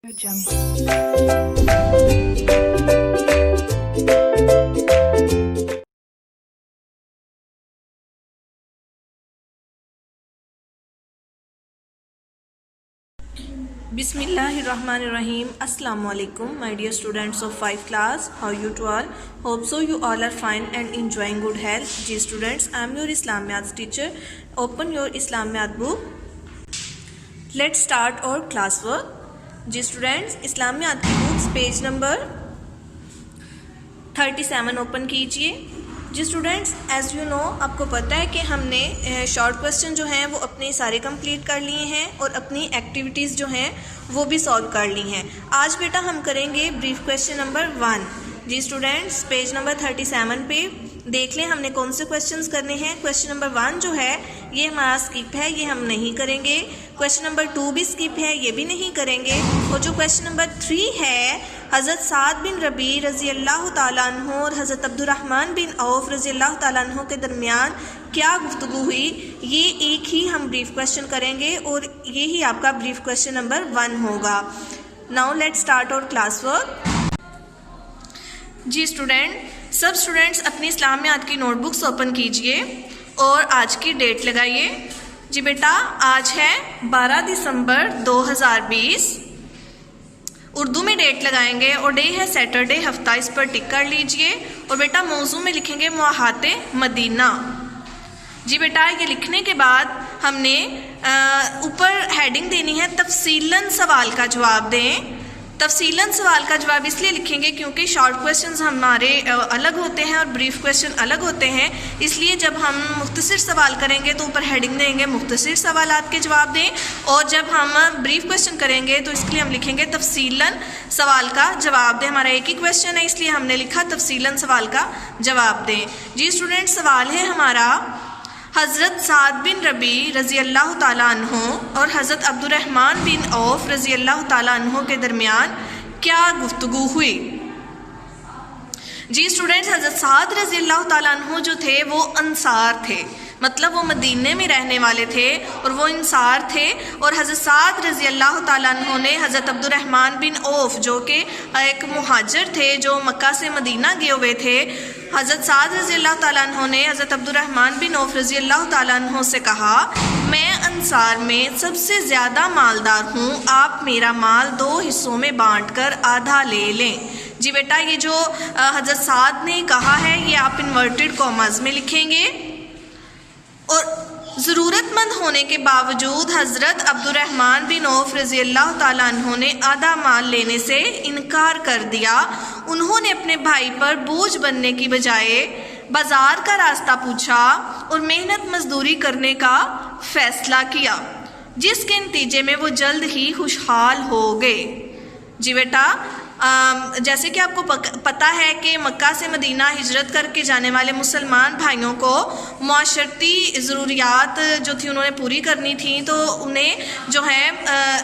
Bismillahirrahmanirrahim. Assalamu alaikum, my dear students of 5th class. How you to all? Hope so you all are fine and enjoying good health. Ji students, I am your Islam Maths teacher. Open your Islam Math book. Let's start our classwork. Ji students, Islam Math की books page number 37 open कीजिए. जी students, as you know, आपको पता है कि हमने short question जो हैं वो अपने सारे कंप्लीट कर लिए हैं और अपनी एक्टिविटीज़ जो हैं वो भी सॉल्व कर ली हैं. आज बेटा हम करेंगे ब्रीफ क्वेश्चन नंबर 1. जी स्टूडेंट्स, पेज नंबर 37 पे देख लें हमने कौन से क्वेश्चंस करने हैं. क्वेश्चन नंबर 1 जो है ये हमारा स्किप है, ये हम नहीं करेंगे. क्वेश्चन नंबर 2 भी स्किप है, ये भी नहीं करेंगे. और जो क्वेश्चन नंबर 3 है, हज़रत साद बिन रबी रज़ी अल्लाह ताला अन्हु और हज़रत अब्दुर्रहमान बिन औफ रज़ी अल्लाह ताला अन्हु के दरमियान क्या गुफ्तगू हुई, ये एक ही हम ब्रीफ क्वेश्चन करेंगे और ये ही आपका ब्रीफ क्वेश्चन नंबर 1 होगा. Now let's start our class work. जी स्टूडेंट, सब स्टूडेंट्स अपनी इस्लाम में की नोटबुक्स ओपन कीजिए और आज की डेट लगाइए. जी बेटा, आज है 12 दिसंबर 2020. उर्दू में डेट लगाएंगे और डे है सैटरडे, हफ्ता इस पर टिक कर लीजिए. और बेटा मौजू में लिखेंगे मुआहाते मदीना. जी बेटा, ये लिखने के बाद हमने ऊपर हेडिंग देनी है तफसीलन सवाल का जवाब दें. तफसीलन सवाल का जवाब इसलिए लिखेंगे क्योंकि शॉर्ट क्वेश्चंस हमारे अलग होते हैं और ब्रीफ क्वेश्चन अलग होते हैं. इसलिए जब हम मुख्तसर सवाल करेंगे तो ऊपर हेडिंग देंगे मुख्तसर सवालात के जवाब दें, और जब हम ब्रीफ क्वेश्चन करेंगे तो इसके लिए हम लिखेंगे तफसीलन सवाल का जवाब दें. हमारा एक ही क्वेश्चन है इसलिए हमने लिखा तफसीलन सवाल का जवाब दें. जी स्टूडेंट, सवाल है हमारा, हज़रत साद बिन रबी रज़ी अल्लाह ताला अन्हु और हज़रत अब्दुर्रहमान बिन औफ रज़ी अल्लाह ताला अन्हु के दरमियान क्या गुफ्तगू हुई. जी स्टूडेंट्स, हज़रत साद रज़ी अल्लाह ताला अन्हु जो थे वो अंसार थे, मतलब वो मदीने में रहने वाले थे और वो इंसार थे. और हज़रत साद रज़ी अल्लाह ताला अन्हु ने हज़रत अब्दुर्रहमान बिन औफ जो कि एक मुहाजिर थे जो मक्का से मदीना गए हुए थे, हज़रत साद रज़ी अल्लाह ताला अन्हु ने हज़रत अब्दुर्रहमान बिन औफ रज़ी अल्लाह ताला अन्हु से कहा, मैं अंसार में सबसे ज़्यादा मालदार हूँ, आप मेरा माल 2 हिस्सों में बाँट कर आधा ले लें. जी बेटा, ये जो हज़रत साद ने कहा है ये आप इन्वर्टेड कॉमास में लिखेंगे. और ज़रूरतमंद होने के बावजूद हज़रत अब्दुर्रहमान बिन औफ रज़ी अल्लाह ताला अन्हु ने आधा माल लेने से इनकार कर दिया. उन्होंने अपने भाई पर बोझ बनने की बजाय बाज़ार का रास्ता पूछा और मेहनत मजदूरी करने का फ़ैसला किया, जिसके नतीजे में वो जल्द ही खुशहाल हो गए. जी बेटा, जैसे कि आपको पता है कि मक्का से मदीना हिजरत करके जाने वाले मुसलमान भाइयों को माशरती ज़रूरियात जो थी उन्होंने पूरी करनी थी, तो उन्हें जो है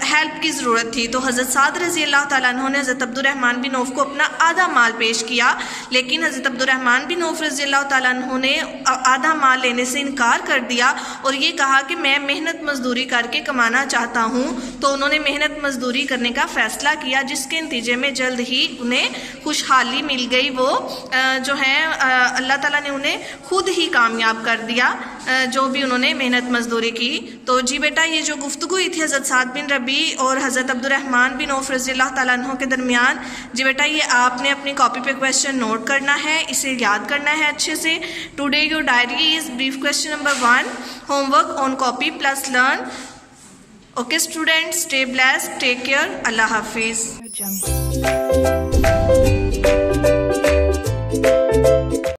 हेल्प की ज़रूरत थी. तो हज़रत साद रज़ी अल्लाह ताला अन्हु ने हज़रत अब्दुर्रहमान बिन औफ को अपना आधा माल पेश किया, लेकिन हज़रत अब्दुर्रहमान बिन औफ रज़ी अल्लाह ताला अन्हु ने आधा माल लेने से इनकार कर दिया और ये कहा कि मैं मेहनत मजदूरी करके कमाना चाहता हूँ. तो उन्होंने मेहनत मजदूरी करने का फ़ैसला किया, जिसके नतीजे में जल्द ही उन्हें खुशहाली मिल गई. वो जो है अल्लाह ताला ने उन्हें खुद ही कामयाब कर दिया जो भी उन्होंने मेहनत मजदूरी की. तो जी बेटा, ये जो गुफ्तगू हुई थी हज़रत साद बिन रबी और हज़रत अब्दुर्रहमान बिन औफ रज़ी अल्लाह ताला अन्हु के दरमियान, जी बेटा ये आपने अपनी कॉपी पे क्वेश्चन नोट करना है, इसे याद करना है अच्छे से. Today your diary is brief question number 1, homework on copy plus learn. Okay students, stay blessed, take care, Allah Hafiz.